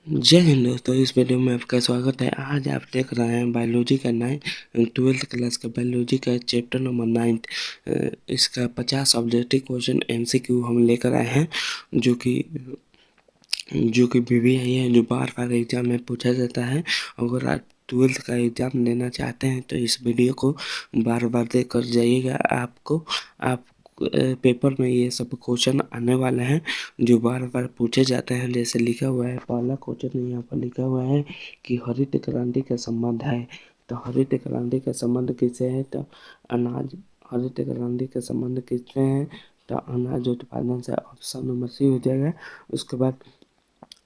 जय हिंद दोस्तों, इस वीडियो में आपका स्वागत है। आज आप देख रहे हैं बायोलॉजी का 12th क्लास का बायोलॉजी का चैप्टर नंबर 9। इसका 50 ऑब्जेक्टिव क्वेश्चन MCQ हम लेकर आए हैं, जो कि VVI है, जो बार बार एग्जाम में पूछा जाता है। अगर आप 12th का एग्ज़ाम देना चाहते हैं तो इस वीडियो को बार बार देख कर जाइएगा। आप पेपर में ये सब क्वेश्चन आने वाले हैं जो बार बार पूछे जाते हैं। जैसे लिखा हुआ है, पहला क्वेश्चन यहाँ पर लिखा हुआ है कि हरित क्रांति का संबंध है। तो हरित क्रांति का संबंध किससे है? तो अनाज। हरित क्रांति का संबंध किससे है? तो अनाज उत्पादन से। ऑप्शन नंबर सी हो जाएगा। उसके बाद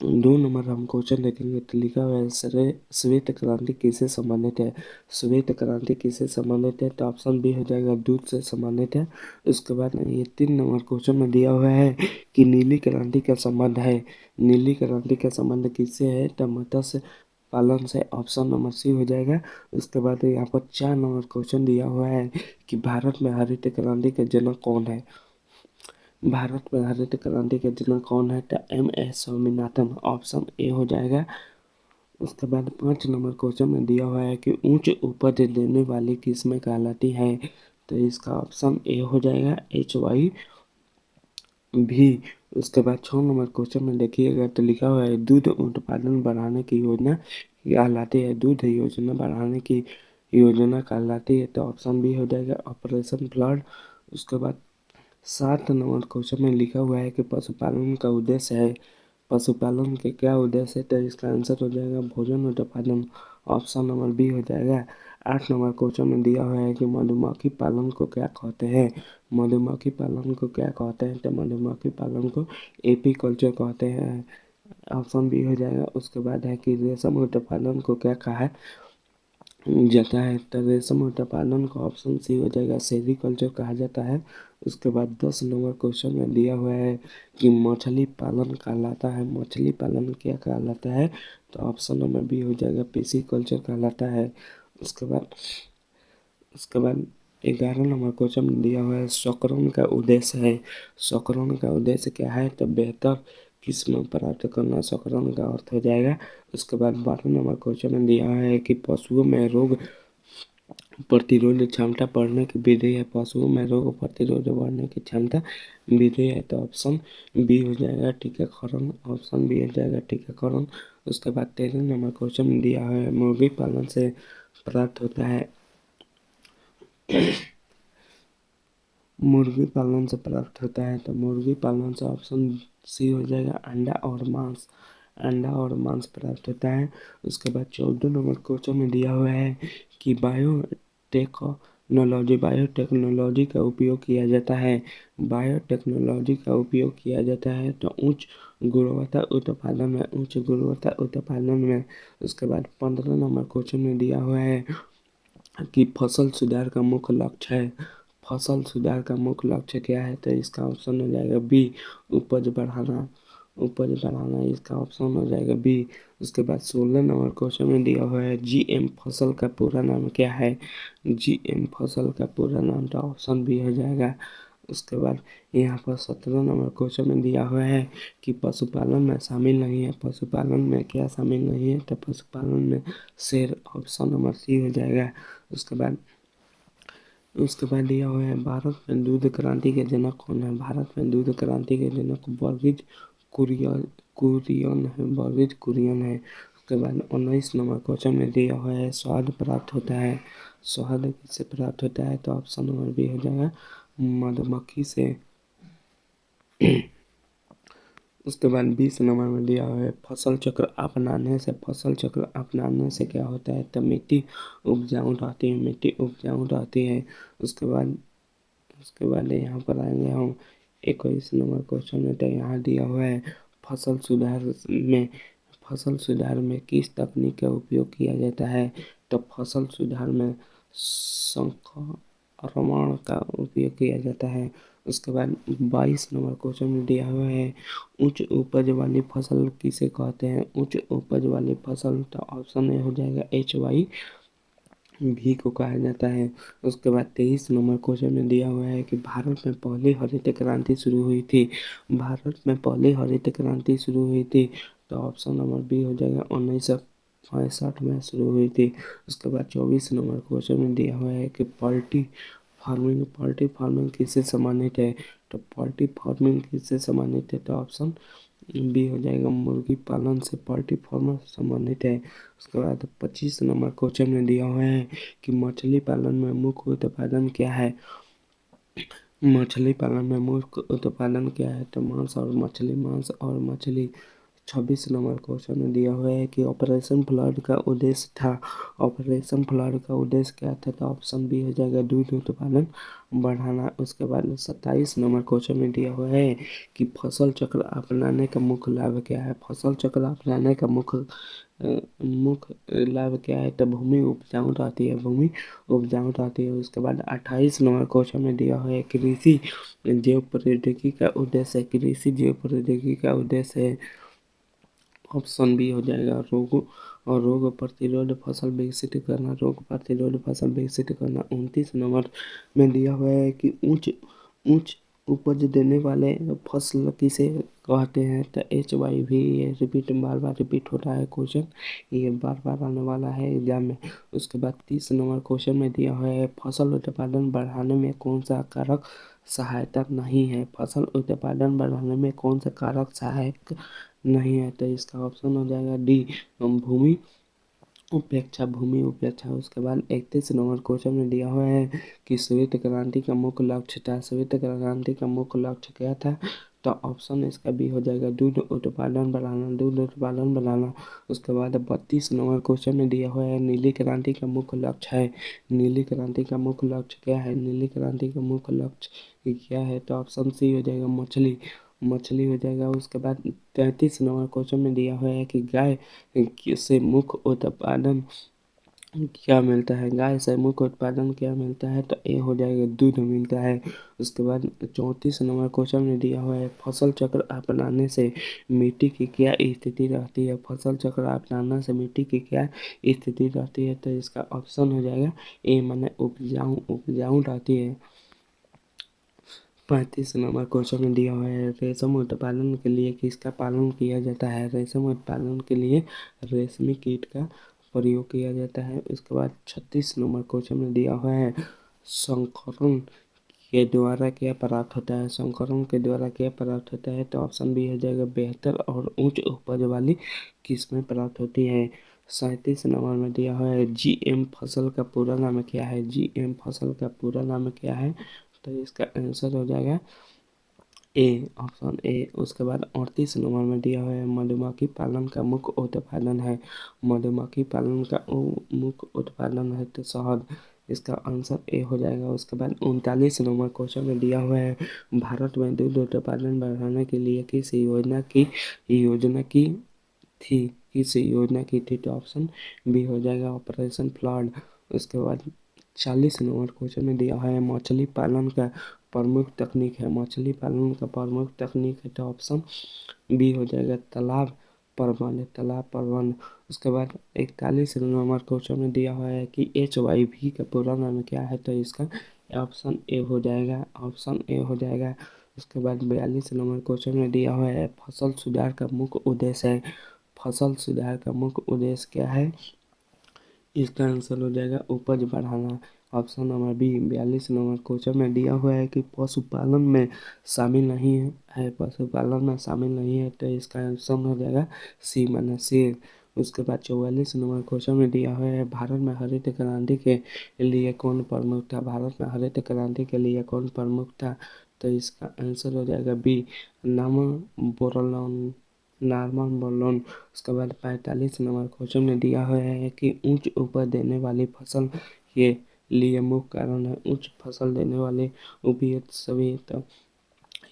2 नंबर हम क्वेश्चन देखेंगे तो लिखा हुआ है श्वेत क्रांति किससे संबंधित है? श्वेत क्रांति किससे संबंधित है? तो ऑप्शन बी हो जाएगा, दूध से संबंधित है। उसके बाद ये 3 नंबर क्वेश्चन में दिया हुआ है कि नीली क्रांति का संबंध है। नीली क्रांति का संबंध किससे है? तो मत्स्य पालन से। ऑप्शन नंबर सी हो जाएगा। उसके बाद यहाँ पर 4 नंबर क्वेश्चन दिया हुआ है कि भारत में हरित क्रांति का जनक कौन है? भारत में हरित क्रांति के जनक कौन है? तो MS स्वामीनाथन। ऑप्शन ए हो जाएगा। उसके बाद 5 नंबर क्वेश्चन में दिया हुआ है कि उच्च उपज देने वाली किस्में कहलाती है। तो इसका ऑप्शन ए हो जाएगा, HY भी। उसके बाद 6 नंबर क्वेश्चन में देखिएगा तो लिखा हुआ है दूध उत्पादन बढ़ाने की योजना कहलाती है। दूध योजना बढ़ाने की योजना कहलाती है। तो ऑप्शन बी हो जाएगा, ऑपरेशन फ्लड। उसके बाद 7 नंबर क्वेश्चन में लिखा हुआ है कि पशुपालन का उद्देश्य है। पशुपालन के क्या उद्देश्य है? तो इसका आंसर हो जाएगा भोजन उत्पादन। ऑप्शन नंबर बी हो जाएगा। 8 नंबर क्वेश्चन में दिया हुआ है कि मधुमक्खी पालन को क्या कहते हैं? मधुमक्खी पालन को क्या कहते हैं? तो मधुमक्खी पालन को एपीकल्चर कहते हैं। ऑप्शन बी हो जाएगा। उसके बाद है कि रेशम उत्पादन को क्या कहा जाता है? तो रेशम उत्पादन को ऑप्शन सी हो जाएगा, सेरीकल्चर कहा जाता है। उसके बाद 10 नंबर क्वेश्चन में दिया हुआ है कि मछली पालन कहलाता है। मछली पालन क्या कहलाता है? तो ऑप्शन नंबर बी हो जाएगा, पिसीकल्चर कहलाता है। उसके बाद उसके बाद 11 नंबर क्वेश्चन में दिया हुआ है शकरकंद का उद्देश्य है। शकरकंद का उद्देश्य क्या है? तो बेहतर किस्म प्राप्त करना शकरकंद का अर्थ हो जाएगा। उसके बाद 12 नंबर क्वेश्चन में दिया है कि पशुओं में रोग प्रतिरोध क्षमता बढ़ने की विधि है। पशुओं में रोग प्रतिरोध बढ़ने की क्षमता विधि है। तो ऑप्शन बी हो जाएगा, टीकाकरण। ऑप्शन बी हो जाएगा, टीकाकरण। उसके बाद 13 नंबर क्वेश्चन में दिया है मुर्गी पालन से प्राप्त होता है। मुर्गी पालन से प्राप्त होता है। तो मुर्गी पालन से ऑप्शन सी हो जाएगा, अंडा और मांस। अंडा और मांस प्राप्त होता है। उसके बाद 14 नंबर क्वेश्चन में दिया हुआ है कि बायोटेक्नोलॉजी का उपयोग किया जाता है। बायोटेक्नोलॉजी का उपयोग किया जाता है तो उच्च गुणवत्ता उत्पादन में। उच्च गुणवत्ता उत्पादन में। उसके बाद 15 नंबर क्वेश्चन में दिया हुआ है कि फसल सुधार का मुख्य लक्ष्य है। फसल सुधार का मुख्य लक्ष्य क्या है? तो इसका ऑप्शन हो जाएगा बी, उपज बढ़ाना। उपज बढ़ाना, इसका ऑप्शन हो जाएगा बी। उसके बाद 16 नंबर क्वेश्चन में दिया हुआ है GM फसल का पूरा नाम क्या है? GM फसल का पूरा नाम, तो ऑप्शन बी हो जाएगा। उसके बाद यहाँ पर 17 नंबर क्वेश्चन में दिया हुआ है कि पशुपालन में शामिल नहीं है। पशुपालन में क्या शामिल नहीं है? तो पशुपालन में शेर। ऑप्शन नंबर सी हो जाएगा। उसके बाद दिया हुआ है भारत में दूध क्रांति के जनक कौन है? भारत में दूध क्रांति के जनक बर्गिज कुरियन है। बर्गिज कुरियन है। उसके बाद 19 नंबर क्वेश्चन में दिया हुआ है स्वाद प्राप्त होता है। स्वाद किससे प्राप्त होता है? तो ऑप्शन नंबर बी हो जाएगा, मधुमक्खी से। उसके बाद 20 नंबर में दिया हुआ है फसल चक्र अपनाने से। फसल चक्र अपनाने से क्या होता है? तो मिट्टी उपजाऊ रहती है। मिट्टी उपजाऊ रहती है। उसके बाद यहाँ पर आएंगे हम 21 नंबर क्वेश्चन में। तो यहाँ दिया हुआ है फसल सुधार में। फसल सुधार में किस तकनीक का उपयोग किया जाता है? तो फसल सुधार में संक्रमण का उपयोग किया जाता है। उसके बाद 22 नंबर क्वेश्चन में दिया हुआ है उच्च उपज वाली फसल किसे कहते हैं? उच्च उपज वाली फसल, तो ऑप्शन ए हो जाएगा, HY भी को कहा जाता है। उसके बाद 23 नंबर क्वेश्चन में दिया हुआ है कि भारत में पहली हरित क्रांति शुरू हुई थी। भारत में पहली हरित क्रांति शुरू हुई थी तो ऑप्शन नंबर बी हो जाएगा 1965 में शुरू हुई थी। उसके बाद 24 नंबर क्वेश्चन में दिया हुआ है कि पोल्ट्री फार्मिंग किससे संबंधित है। तो पोल्ट्री फार्मिंग किससे संबंधित है, तो ऑप्शन बी हो जाएगा मुर्गी पालन से पोल्ट्री फार्मर संबंधित है। उसके बाद 25 नंबर क्वेश्चन में दिया हुआ है कि मछली पालन में मुख्य उत्पादन क्या है। मछली पालन में मुख्य उत्पादन क्या है, तो मांस और मछली। 26 नंबर क्वेश्चन में दिया हुआ है कि ऑपरेशन फ्लड का उद्देश्य था। ऑपरेशन फ्लड का उद्देश्य क्या था, तो ऑप्शन बी हो जाएगा दूध उत्पादन बढ़ाना। उसके बाद 27 नंबर क्वेश्चन में दिया हुआ है कि फसल चक्र अपनाने का मुख्य लाभ क्या है। फसल चक्र अपनाने का मुख्य लाभ क्या है, तो भूमि उपजाऊ रहती है। उसके बाद 28 नंबर क्वेश्चन में दिया हुआ है कृषि जैव प्रौद्योगिकी का उद्देश्य है। कृषि जैव प्रौद्योगिकी का उद्देश्य है, ऑप्शन बी हो जाएगा रोग प्रतिरोध फसल विकसित करना। 29 नंबर में दिया हुआ है कि उच्च उपज देने वाले फसल किसे कहते हैं, तो HYV। ये बार बार रिपीट हो रहा है क्वेश्चन, ये बार बार आने वाला है एग्जाम में। उसके बाद 30 नंबर क्वेश्चन में दिया हुआ है फसल उत्पादन बढ़ाने में कौन सा कारक सहायता नहीं है। फसल उत्पादन बढ़ाने में कौन सा कारक सहायक नहीं है, तो इसका ऑप्शन हो जाएगा डी भूमि उपेक्षा। उसके बाद 31 नंबर क्वेश्चन में दिया हुआ है कि श्वेत क्रांति का मुख्य लक्ष्य था। श्वेत क्रांति का मुख्य लक्ष्य क्या था, तो ऑप्शन इसका बी हो जाएगा दूध उत्पादन बढ़ाना। उसके बाद 32 नंबर क्वेश्चन में दिया हुआ है नीली क्रांति का मुख्य लक्ष्य है। नीली क्रांति का मुख्य लक्ष्य क्या है, नीली क्रांति का मुख्य लक्ष्य क्या है, तो ऑप्शन सी हो जाएगा मछली हो जाएगा। उसके बाद 33 नंबर क्वेश्चन में दिया हुआ है कि गाय से मुख्य उत्पादन क्या मिलता है। गाय से मुख्य उत्पादन क्या मिलता है, तो ए हो जाएगा दूध मिलता है। उसके बाद 34 नंबर क्वेश्चन में दिया हुआ है फसल चक्र अपनाने से मिट्टी की क्या स्थिति रहती है। फसल चक्र अपनाने से मिट्टी की क्या स्थिति रहती है, तो इसका ऑप्शन हो जाएगा ए, माने उपजाऊ रहती है। 35 नंबर क्वेश्चन में दिया हुआ है रेशम उत्पादन के लिए किसका पालन किया जाता है। रेशम उत्पादन के लिए रेशमी कीट का प्रयोग किया जाता है। उसके बाद 36 नंबर क्वेश्चन में दिया हुआ है संकरण के द्वारा क्या प्राप्त होता है। संकरण के द्वारा क्या प्राप्त होता है, तो ऑप्शन बी हो जाएगा बेहतर और उच्च उपज वाली किस्में प्राप्त होती है। 37 नंबर में दिया हुआ है GM फसल का पूरा नाम क्या है। GM फसल का पूरा नाम क्या है, तो इसका आंसर हो जाएगा ए, ऑप्शन ए। उसके बाद 38 नंबर में दिया हुआ है मधुमक्खी पालन का मुख्य उत्पादन है। मधुमक्खी पालन का मुख्य उत्पादन है तो शहद, इसका आंसर ए हो जाएगा। उसके बाद 39 नंबर क्वेश्चन में दिया हुआ है भारत में दूध उत्पादन बढ़ाने के लिए किस योजना की थी, तो ऑप्शन बी हो जाएगा ऑपरेशन फ्लड। उसके बाद 40 नंबर क्वेश्चन में दिया है मछली पालन का प्रमुख तकनीक है। मछली पालन का प्रमुख तकनीक है, तो ऑप्शन बी हो जाएगा तालाब प्रबंध। उसके बाद 41 नंबर क्वेश्चन में दिया हुआ है कि HYV का पूरा नाम क्या है, तो इसका ऑप्शन ए हो जाएगा। उसके बाद 42 नंबर क्वेश्चन में दिया हुआ है फसल सुधार का मुख्य उद्देश्य है। फसल सुधार का मुख्य उद्देश्य क्या है, इसका आंसर हो जाएगा उपज बढ़ाना, option number B. 42 number question में दिया हुआ है कि पशुपालन में शामिल नहीं है, तो इसका आंसर हो जाएगा सी, माना शेर। उसके बाद 44 नंबर क्वेश्चन में दिया हुआ है भारत में हरित क्रांति के लिए कौन प्रमुख था। भारत में हरित क्रांति के लिए कौन प्रमुख था, तो इसका आंसर हो जाएगा बी, बोरलॉन नॉर्मन बोरलॉन। उसके बाद 45 नंबर क्वेश्चन में दिया हुआ है कि उच्च उपज देने वाली फसल के लिए मुख्य कारण है। उच्च फसल देने वाले उपयुक्त सभी, तो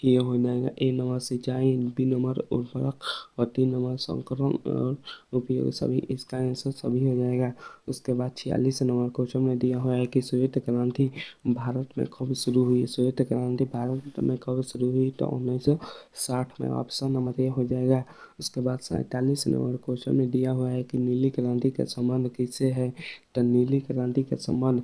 ये हो जाएगा ए नंबर सिंचाई, बी नंबर उर्वरक और 3 नंबर संकरण और उपयोग सभी, इसका आंसर सभी हो जाएगा। उसके बाद 46 नंबर क्वेश्चन में दिया हुआ है कि श्वेत क्रांति भारत में कब शुरू हुई। श्वेत क्रांति भारत में कब शुरू हुई, तो 1960 में, ऑप्शन नंबर ए हो जाएगा। उसके बाद 47 नंबर क्वेश्चन में दिया हुआ है कि नीली क्रांति का संबंध किससे है, तो नीली क्रांति का संबंध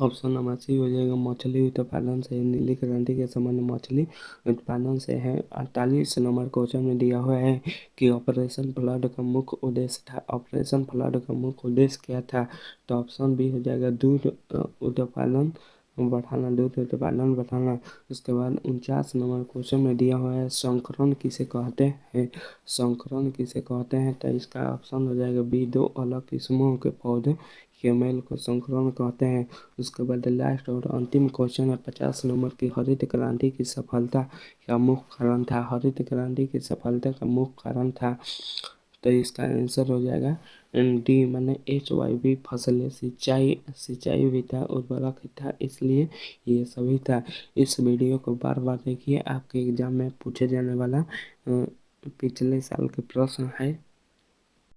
ऑप्शन नंबर सी हो जाएगा मछली उत्पादन से। नीली क्रांति के समय में मछली उत्पादन से है। 48 नंबर क्वेश्चन में दिया हुआ है कि ऑपरेशन फ्लड का मुख्य उद्देश्य था। ऑपरेशन फ्लड का मुख्य उद्देश्य क्या था? तो ऑप्शन बी हो जाएगा दूध उत्पादन बढ़ाना, दूध उत्पादन बढ़ाना। उसके बाद 49 नंबर क्वेश्चन में दिया हुआ है संकरण किसे कहते हैं? संकरण किसे कहते हैं? तो इसका ऑप्शन हो जाएगा बी, दो अलग किस्मों के पौधे के मेल को संकरण कहते हैं। उसके बाद लास्ट और अंतिम क्वेश्चन है 50 नंबर की, हरित क्रांति की सफलता का मुख्य कारण था। हरित क्रांति की सफलता का मुख्य कारण था, तो इसका आंसर हो जाएगा डी, माने HYV फसलें, सिंचाई सिंचाई भी था, उर्वरक था, इसलिए ये सभी था। इस वीडियो को बार बार देखिए, आपके एग्जाम में पूछे जाने वाला पिछले साल के प्रश्न है।